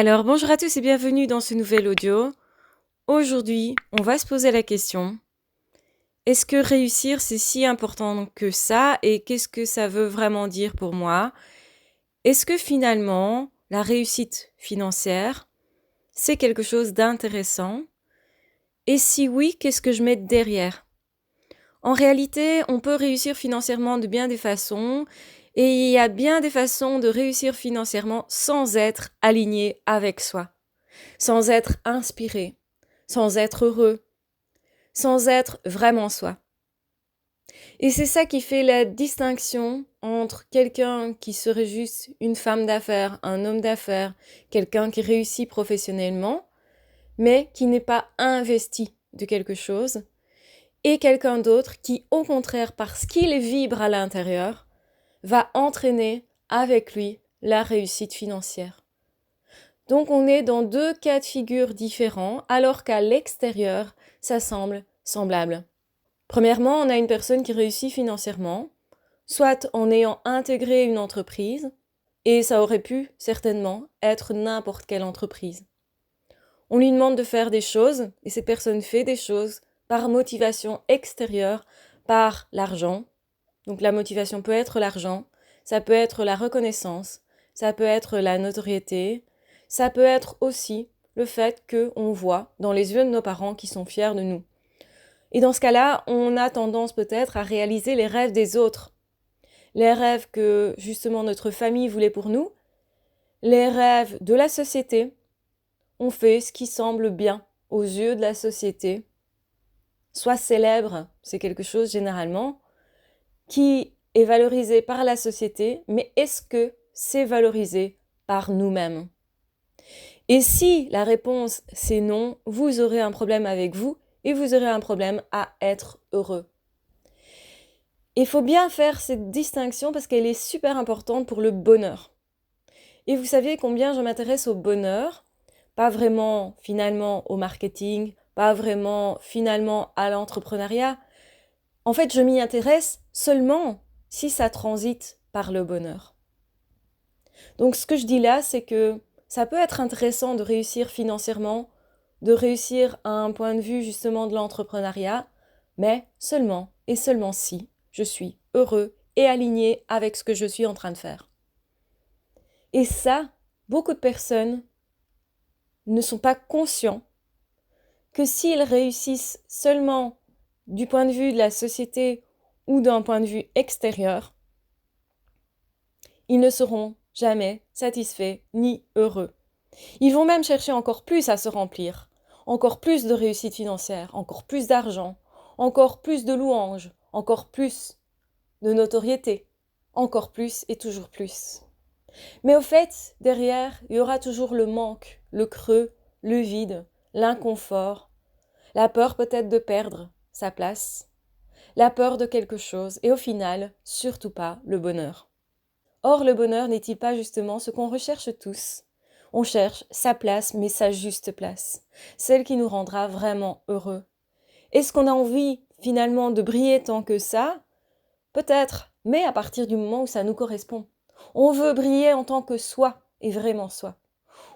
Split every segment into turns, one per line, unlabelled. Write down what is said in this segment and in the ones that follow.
Alors, bonjour à tous et bienvenue dans ce nouvel audio. Aujourd'hui, on va se poser la question, est-ce que réussir, c'est si important que ça et qu'est-ce que ça veut vraiment dire pour moi? Est-ce que finalement, la réussite financière, c'est quelque chose d'intéressant? Et si oui, qu'est-ce que je mets derrière? En réalité, on peut réussir financièrement de bien des façons et il y a bien des façons de réussir financièrement sans être aligné avec soi, sans être inspiré, sans être heureux, sans être vraiment soi. Et c'est ça qui fait la distinction entre quelqu'un qui serait juste une femme d'affaires, un homme d'affaires, quelqu'un qui réussit professionnellement, mais qui n'est pas investi de quelque chose, et quelqu'un d'autre qui, au contraire, parce qu'il vibre à l'intérieur, va entraîner avec lui la réussite financière. Donc on est dans deux cas de figure différents, alors qu'à l'extérieur, ça semble semblable. Premièrement, on a une personne qui réussit financièrement, soit en ayant intégré une entreprise, et ça aurait pu certainement être n'importe quelle entreprise. On lui demande de faire des choses, et cette personne fait des choses par motivation extérieure, par l'argent. Donc la motivation peut être l'argent, ça peut être la reconnaissance, ça peut être la notoriété, ça peut être aussi le fait qu'on voit dans les yeux de nos parents qui sont fiers de nous. Et dans ce cas-là, on a tendance peut-être à réaliser les rêves des autres. Les rêves que justement notre famille voulait pour nous, les rêves de la société. On fait ce qui semble bien aux yeux de la société. Soit célèbre, c'est quelque chose généralement, qui est valorisé par la société, mais est-ce que c'est valorisé par nous-mêmes? Et si la réponse c'est non, vous aurez un problème avec vous et vous aurez un problème à être heureux. Il faut bien faire cette distinction parce qu'elle est super importante pour le bonheur. Et vous savez combien je m'intéresse au bonheur, pas vraiment finalement au marketing, pas vraiment finalement à l'entrepreneuriat. En fait, je m'y intéresse seulement si ça transite par le bonheur. Donc ce que je dis là, c'est que ça peut être intéressant de réussir financièrement, de réussir à un point de vue justement de l'entrepreneuriat, mais seulement et seulement si je suis heureux et aligné avec ce que je suis en train de faire. Et ça, beaucoup de personnes ne sont pas conscients que s'ils réussissent seulement du point de vue de la société ou d'un point de vue extérieur, ils ne seront jamais satisfaits ni heureux. Ils vont même chercher encore plus à se remplir, encore plus de réussite financière, encore plus d'argent, encore plus de louanges, encore plus de notoriété, encore plus et toujours plus. Mais au fait, derrière, il y aura toujours le manque, le creux, le vide, l'inconfort, la peur peut-être de perdre sa place, la peur de quelque chose et au final, surtout pas le bonheur. Or, le bonheur n'est-il pas justement ce qu'on recherche tous? On cherche sa place, mais sa juste place, celle qui nous rendra vraiment heureux. Est-ce qu'on a envie finalement de briller tant que ça? Peut-être, mais à partir du moment où ça nous correspond. On veut briller en tant que soi et vraiment soi.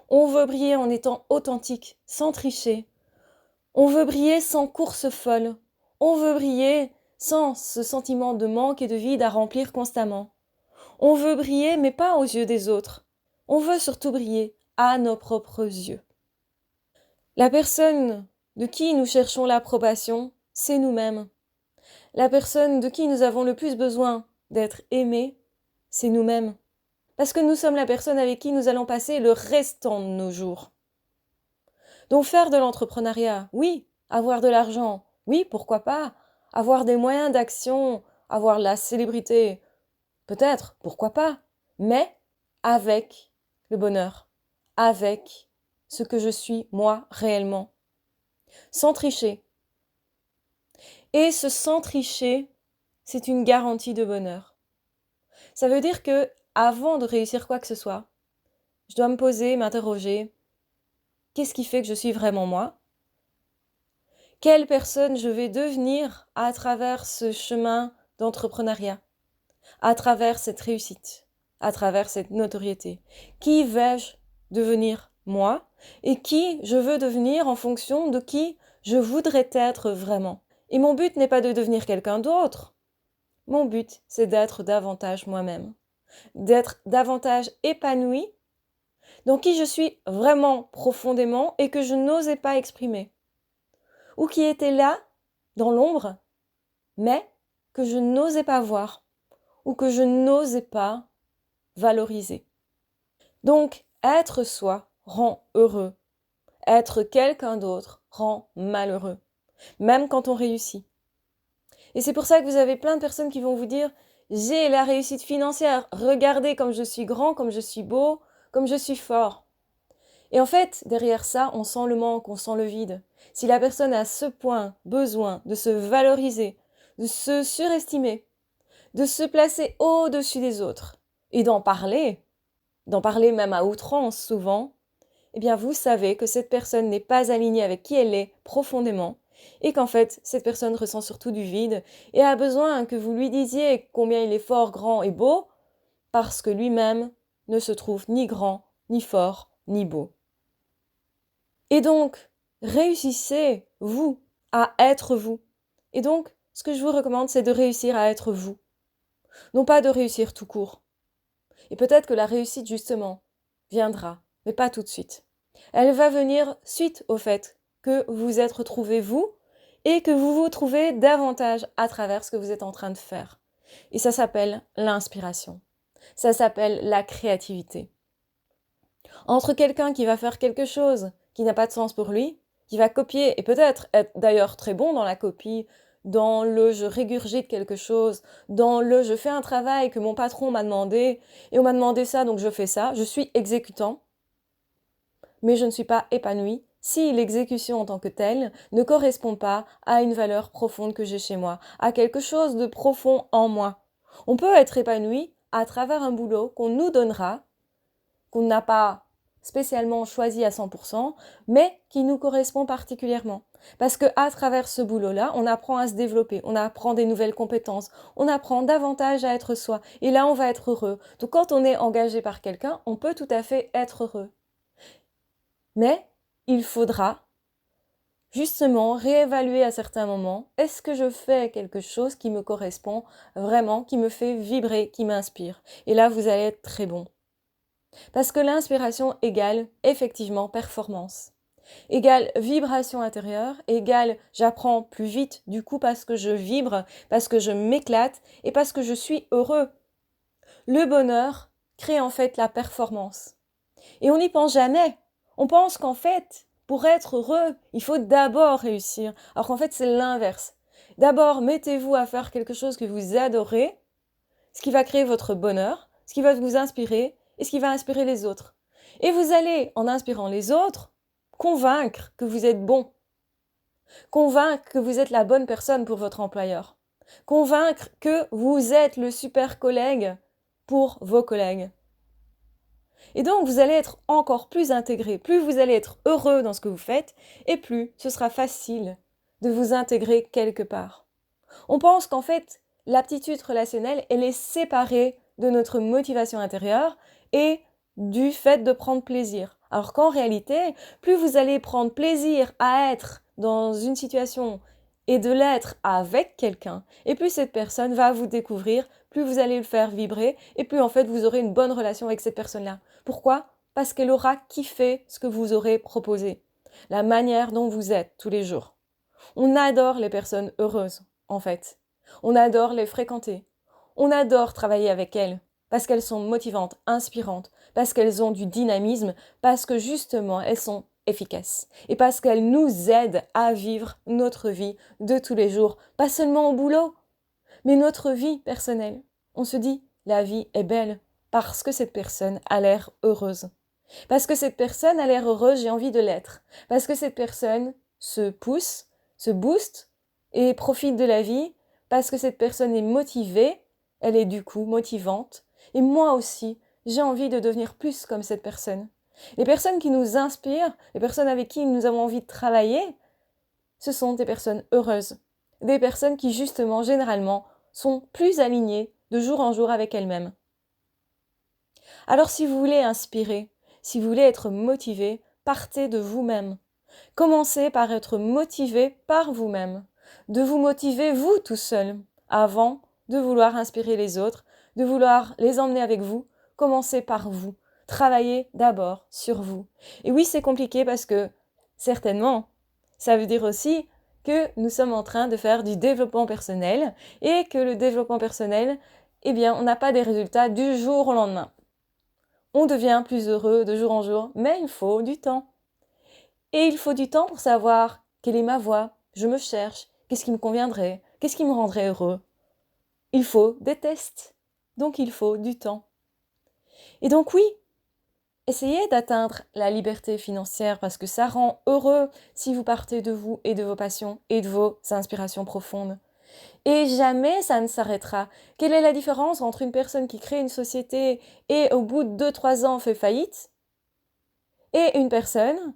On veut briller en étant authentique, sans tricher. On veut briller sans course folle. On veut briller sans ce sentiment de manque et de vide à remplir constamment. On veut briller, mais pas aux yeux des autres. On veut surtout briller à nos propres yeux. La personne de qui nous cherchons l'approbation, c'est nous-mêmes. La personne de qui nous avons le plus besoin d'être aimés, c'est nous-mêmes. Parce que nous sommes la personne avec qui nous allons passer le restant de nos jours. Donc faire de l'entrepreneuriat, oui. Avoir de l'argent, oui, pourquoi pas. Avoir des moyens d'action, avoir la célébrité, peut-être, pourquoi pas. Mais avec le bonheur, avec ce que je suis moi réellement. Sans tricher. Et ce sans tricher, c'est une garantie de bonheur. Ça veut dire que avant de réussir quoi que ce soit, je dois me poser, m'interroger, qu'est-ce qui fait que je suis vraiment moi? Quelle personne je vais devenir à travers ce chemin d'entrepreneuriat, à travers cette réussite, à travers cette notoriété? Qui vais-je devenir moi, et qui je veux devenir en fonction de qui je voudrais être vraiment. Et mon but n'est pas de devenir quelqu'un d'autre. Mon but, c'est d'être davantage moi-même, d'être davantage épanoui dans qui je suis vraiment profondément et que je n'osais pas exprimer, ou qui était là, dans l'ombre, mais que je n'osais pas voir, ou que je n'osais pas valoriser. Donc, être soi rend heureux. Être quelqu'un d'autre rend malheureux, même quand on réussit. Et c'est pour ça que vous avez plein de personnes qui vont vous dire « J'ai la réussite financière, regardez comme je suis grand, comme je suis beau, comme je suis fort ». Et en fait, derrière ça, on sent le manque, on sent le vide. Si la personne a à ce point besoin de se valoriser, de se surestimer, de se placer au-dessus des autres et d'en parler même à outrance souvent, eh bien vous savez que cette personne n'est pas alignée avec qui elle est profondément et qu'en fait, cette personne ressent surtout du vide et a besoin que vous lui disiez combien il est fort, grand et beau parce que lui-même ne se trouve ni grand, ni fort, ni beau. Et donc, réussissez, vous, à être vous. Et donc, ce que je vous recommande, c'est de réussir à être vous. Non pas de réussir tout court. Et peut-être que la réussite, justement, viendra, mais pas tout de suite. Elle va venir suite au fait que vous êtes retrouvé vous et que vous vous trouvez davantage à travers ce que vous êtes en train de faire. Et ça s'appelle l'inspiration. Ça s'appelle la créativité. Entre quelqu'un qui va faire quelque chose qui n'a pas de sens pour lui, qui va copier et peut-être être d'ailleurs très bon dans la copie, dans le je régurgite quelque chose, dans le je fais un travail que mon patron m'a demandé et on m'a demandé ça donc je fais ça, je suis exécutant, mais je ne suis pas épanouie si l'exécution en tant que telle ne correspond pas à une valeur profonde que j'ai chez moi, à quelque chose de profond en moi. On peut être épanoui à travers un boulot qu'on nous donnera, qu'on n'a pas spécialement choisi à 100%, mais qui nous correspond particulièrement. Parce que à travers ce boulot-là, on apprend à se développer, on apprend des nouvelles compétences, on apprend davantage à être soi. Et là, on va être heureux. Donc quand on est engagé par quelqu'un, on peut tout à fait être heureux. Mais il faudra justement réévaluer à certains moments, est-ce que je fais quelque chose qui me correspond vraiment, qui me fait vibrer, qui m'inspire? Et là, vous allez être très bon. Parce que l'inspiration égale effectivement performance, égale vibration intérieure, égale j'apprends plus vite du coup parce que je vibre, parce que je m'éclate et parce que je suis heureux. Le bonheur crée en fait la performance. Et on n'y pense jamais. On pense qu'en fait, pour être heureux, il faut d'abord réussir. Alors qu'en fait, c'est l'inverse. D'abord, mettez-vous à faire quelque chose que vous adorez, ce qui va créer votre bonheur, ce qui va vous inspirer et ce qui va inspirer les autres. Et vous allez, en inspirant les autres, convaincre que vous êtes bon, convaincre que vous êtes la bonne personne pour votre employeur, convaincre que vous êtes le super collègue pour vos collègues. Et donc, vous allez être encore plus intégré. Plus vous allez être heureux dans ce que vous faites, et plus ce sera facile de vous intégrer quelque part. On pense qu'en fait, l'aptitude relationnelle, elle est séparée de notre motivation intérieure et du fait de prendre plaisir. Alors qu'en réalité, plus vous allez prendre plaisir à être dans une situation et de l'être avec quelqu'un, et plus cette personne va vous découvrir, plus vous allez le faire vibrer, et plus en fait vous aurez une bonne relation avec cette personne-là. Pourquoi ? Parce qu'elle aura kiffé ce que vous aurez proposé, la manière dont vous êtes tous les jours. On adore les personnes heureuses, en fait. On adore les fréquenter. On adore travailler avec elles, parce qu'elles sont motivantes, inspirantes, parce qu'elles ont du dynamisme, parce que justement elles sont efficaces et parce qu'elles nous aident à vivre notre vie de tous les jours, pas seulement au boulot, mais notre vie personnelle. On se dit, la vie est belle parce que cette personne a l'air heureuse. Parce que cette personne a l'air heureuse, j'ai envie de l'être. Parce que cette personne se pousse, se booste et profite de la vie, parce que cette personne est motivée, elle est du coup motivante. Et moi aussi, j'ai envie de devenir plus comme cette personne. Les personnes qui nous inspirent, les personnes avec qui nous avons envie de travailler, ce sont des personnes heureuses. Des personnes qui justement, généralement, sont plus alignées de jour en jour avec elles-mêmes. Alors si vous voulez inspirer, Si vous voulez être motivé, partez de vous-même. Commencez par être motivé par vous-même. De vous motiver vous tout seul, avant de vouloir inspirer les autres, de vouloir les emmener avec vous. Commencez par vous. Travaillez d'abord sur vous. Et oui, c'est compliqué parce que, certainement, ça veut dire aussi que nous sommes en train de faire du développement personnel et que le développement personnel, eh bien, on n'a pas des résultats du jour au lendemain. On devient plus heureux de jour en jour, mais il faut du temps. Et il faut du temps pour savoir quelle est ma voie, je me cherche, qu'est-ce qui me conviendrait, qu'est-ce qui me rendrait heureux. Il faut des tests, donc il faut du temps. Et donc oui, essayez d'atteindre la liberté financière parce que ça rend heureux si vous partez de vous et de vos passions et de vos inspirations profondes. Et jamais ça ne s'arrêtera. Quelle est la différence entre une personne qui crée une société et au bout de 2-3 ans fait faillite et une personne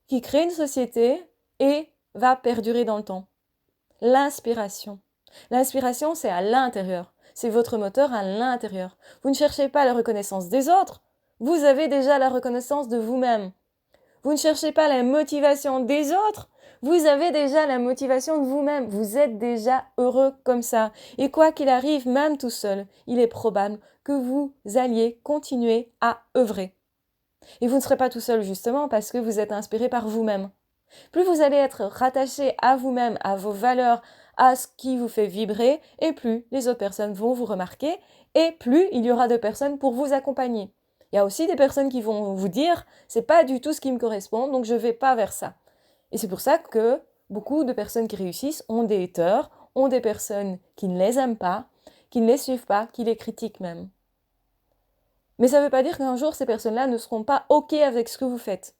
qui crée une société et va perdurer dans le temps? L'inspiration. L'inspiration, c'est à l'intérieur. C'est votre moteur à l'intérieur. Vous ne cherchez pas la reconnaissance des autres. Vous avez déjà la reconnaissance de vous-même. Vous ne cherchez pas la motivation des autres. Vous avez déjà la motivation de vous-même. Vous êtes déjà heureux comme ça. Et quoi qu'il arrive, même tout seul, il est probable que vous alliez continuer à œuvrer. Et vous ne serez pas tout seul justement parce que vous êtes inspiré par vous-même. Plus vous allez être rattaché à vous-même, à vos valeurs, à ce qui vous fait vibrer, et plus les autres personnes vont vous remarquer, et plus il y aura de personnes pour vous accompagner. Il y a aussi des personnes qui vont vous dire « c'est pas du tout ce qui me correspond, donc je vais pas vers ça ». Et c'est pour ça que beaucoup de personnes qui réussissent ont des haters, ont des personnes qui ne les aiment pas, qui ne les suivent pas, qui les critiquent même. Mais ça ne veut pas dire qu'un jour ces personnes-là ne seront pas OK avec ce que vous faites.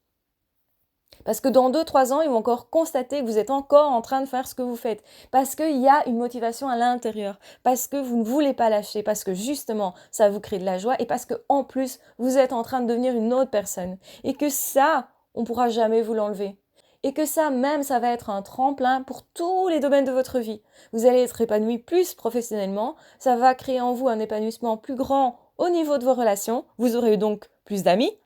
Parce que dans 2-3 ans, ils vont encore constater que vous êtes encore en train de faire ce que vous faites. Parce qu'il y a une motivation à l'intérieur. Parce que vous ne voulez pas lâcher. Parce que justement, ça vous crée de la joie. Et parce qu'en plus, vous êtes en train de devenir une autre personne. Et que ça, on ne pourra jamais vous l'enlever. Et que ça même, ça va être un tremplin pour tous les domaines de votre vie. Vous allez être épanoui plus professionnellement. Ça va créer en vous un épanouissement plus grand au niveau de vos relations. Vous aurez donc plus d'amis.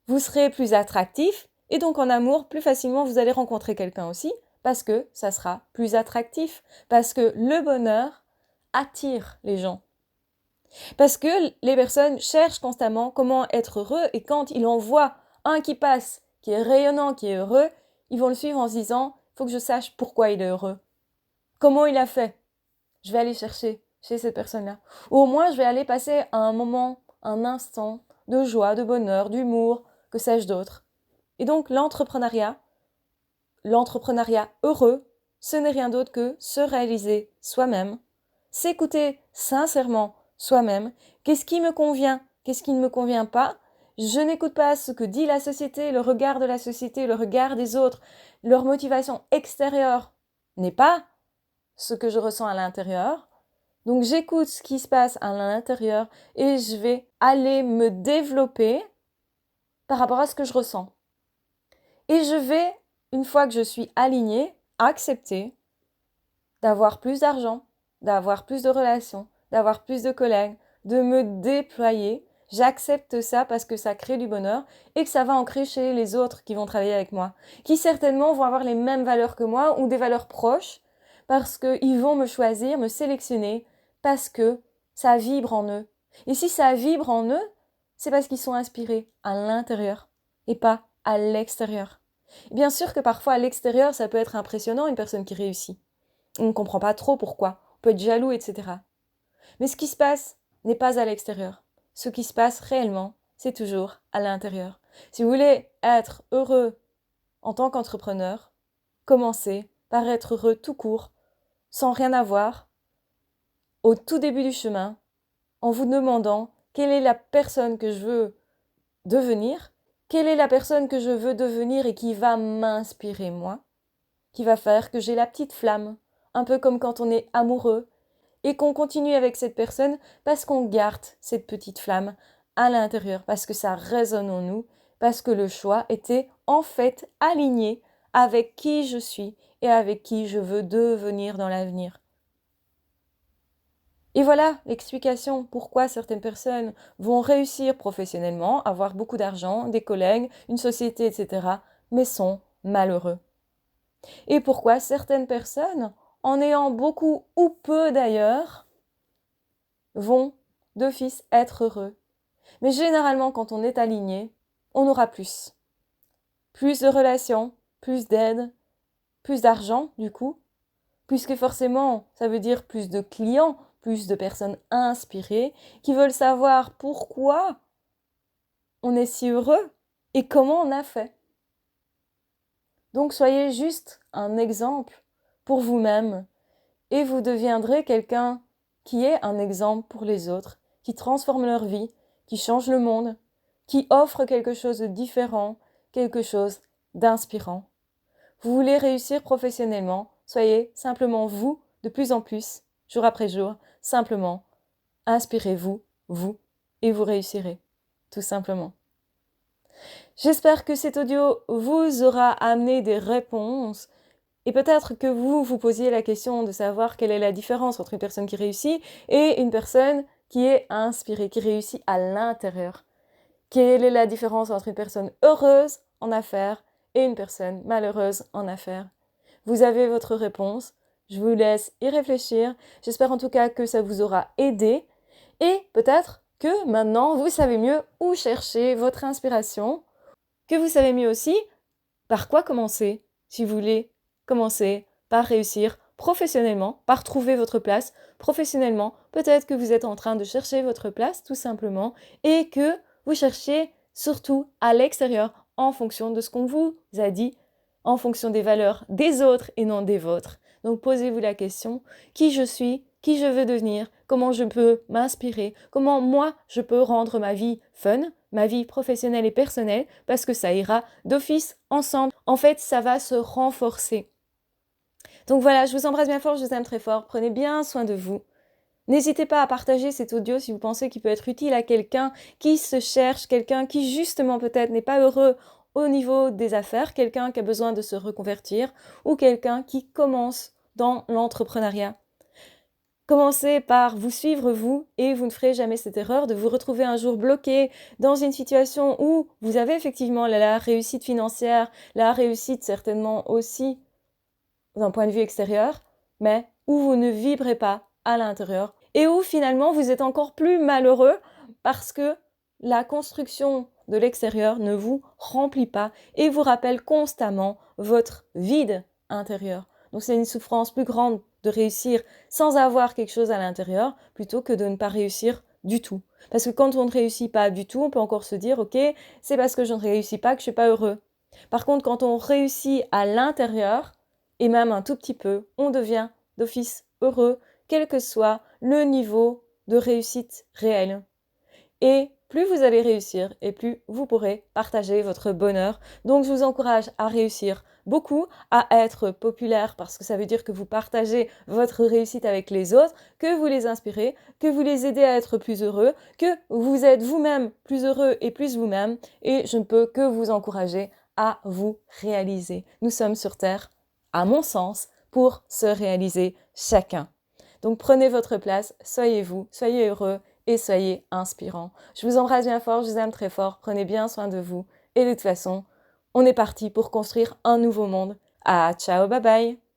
Vous serez plus attractif. Et donc en amour, plus facilement vous allez rencontrer quelqu'un aussi, parce que ça sera plus attractif, parce que le bonheur attire les gens. Parce que les personnes cherchent constamment comment être heureux, et quand ils en voient un qui passe, qui est rayonnant, qui est heureux, ils vont le suivre en se disant « il faut que je sache pourquoi il est heureux. Comment il a fait? Je vais aller chercher chez cette personne-là. Ou au moins je vais aller passer un moment, un instant de joie, de bonheur, d'humour, que sais-je d'autre. » Et donc l'entrepreneuriat heureux, ce n'est rien d'autre que se réaliser soi-même, s'écouter sincèrement soi-même. Qu'est-ce qui me convient? Qu'est-ce qui ne me convient pas? Je n'écoute pas ce que dit la société, le regard de la société, le regard des autres. Leur motivation extérieure n'est pas ce que je ressens à l'intérieur. Donc j'écoute ce qui se passe à l'intérieur et je vais aller me développer par rapport à ce que je ressens. Et je vais, une fois que je suis alignée, accepter d'avoir plus d'argent, d'avoir plus de relations, d'avoir plus de collègues, de me déployer. J'accepte ça parce que ça crée du bonheur et que ça va ancrer chez les autres qui vont travailler avec moi, qui certainement vont avoir les mêmes valeurs que moi ou des valeurs proches parce qu'ils vont me choisir, me sélectionner parce que ça vibre en eux. Et si ça vibre en eux, c'est parce qu'ils sont inspirés à l'intérieur et pas à l'extérieur. Bien sûr que parfois à l'extérieur, ça peut être impressionnant une personne qui réussit. On ne comprend pas trop pourquoi, on peut être jaloux, etc. Mais ce qui se passe n'est pas à l'extérieur. Ce qui se passe réellement, c'est toujours à l'intérieur. Si vous voulez être heureux en tant qu'entrepreneur, commencez par être heureux tout court, sans rien avoir, au tout début du chemin, en vous demandant quelle est la personne que je veux devenir. Quelle est la personne que je veux devenir et qui va m'inspirer moi, qui va faire que j'ai la petite flamme, un peu comme quand on est amoureux, et qu'on continue avec cette personne parce qu'on garde cette petite flamme à l'intérieur, parce que ça résonne en nous, parce que le choix était en fait aligné avec qui je suis et avec qui je veux devenir dans l'avenir. Et voilà l'explication pourquoi certaines personnes vont réussir professionnellement, avoir beaucoup d'argent, des collègues, une société, etc., mais sont malheureux. Et pourquoi certaines personnes, en ayant beaucoup ou peu d'ailleurs, vont d'office être heureux. Mais généralement, quand on est aligné, on aura plus. Plus de relations, plus d'aide, plus d'argent, du coup, puisque forcément, ça veut dire plus de clients, plus de personnes inspirées qui veulent savoir pourquoi on est si heureux et comment on a fait. Donc soyez juste un exemple pour vous-même et vous deviendrez quelqu'un qui est un exemple pour les autres, qui transforme leur vie, qui change le monde, qui offre quelque chose de différent, quelque chose d'inspirant. Vous voulez réussir professionnellement, soyez simplement vous de plus en plus, jour après jour, simplement inspirez-vous, vous, et vous réussirez, tout simplement. J'espère que cet audio vous aura amené des réponses et peut-être que vous vous posiez la question de savoir quelle est la différence entre une personne qui réussit et une personne qui est inspirée, qui réussit à l'intérieur. Quelle est la différence entre une personne heureuse en affaires et une personne malheureuse en affaires? Vous avez votre réponse. Je vous laisse y réfléchir. J'espère en tout cas que ça vous aura aidé. Et peut-être que maintenant, vous savez mieux où chercher votre inspiration, que vous savez mieux aussi par quoi commencer, si vous voulez commencer par réussir professionnellement, par trouver votre place professionnellement. Peut-être que vous êtes en train de chercher votre place tout simplement et que vous cherchez surtout à l'extérieur en fonction de ce qu'on vous a dit, en fonction des valeurs des autres et non des vôtres. Donc posez-vous la question, qui je suis, qui je veux devenir, comment je peux m'inspirer, comment moi je peux rendre ma vie fun, ma vie professionnelle et personnelle, parce que ça ira d'office ensemble. En fait, ça va se renforcer. Donc voilà, je vous embrasse bien fort, je vous aime très fort, prenez bien soin de vous. N'hésitez pas à partager cet audio si vous pensez qu'il peut être utile à quelqu'un qui se cherche, quelqu'un qui justement peut-être n'est pas heureux au niveau des affaires, quelqu'un qui a besoin de se reconvertir ou quelqu'un qui commence dans l'entrepreneuriat. Commencez par vous suivre vous et vous ne ferez jamais cette erreur de vous retrouver un jour bloqué dans une situation où vous avez effectivement la réussite financière, la réussite certainement aussi d'un point de vue extérieur, mais où vous ne vibrez pas à l'intérieur et où finalement vous êtes encore plus malheureux parce que la construction de l'extérieur ne vous remplit pas et vous rappelle constamment votre vide intérieur. Donc c'est une souffrance plus grande de réussir sans avoir quelque chose à l'intérieur plutôt que de ne pas réussir du tout. Parce que quand on ne réussit pas du tout, on peut encore se dire, ok, c'est parce que je ne réussis pas que je ne suis pas heureux. Par contre, quand on réussit à l'intérieur, et même un tout petit peu, on devient d'office heureux, quel que soit le niveau de réussite réel. Et plus vous allez réussir et plus vous pourrez partager votre bonheur. Donc je vous encourage à réussir beaucoup, à être populaire parce que ça veut dire que vous partagez votre réussite avec les autres, que vous les inspirez, que vous les aidez à être plus heureux, que vous êtes vous-même plus heureux et plus vous-même. Et je ne peux que vous encourager à vous réaliser. Nous sommes sur Terre, à mon sens, pour se réaliser chacun. Donc prenez votre place, soyez vous, soyez heureux et soyez inspirants. Je vous embrasse bien fort, je vous aime très fort, prenez bien soin de vous. Et de toute façon, on est parti pour construire un nouveau monde. Ah, ciao, bye bye!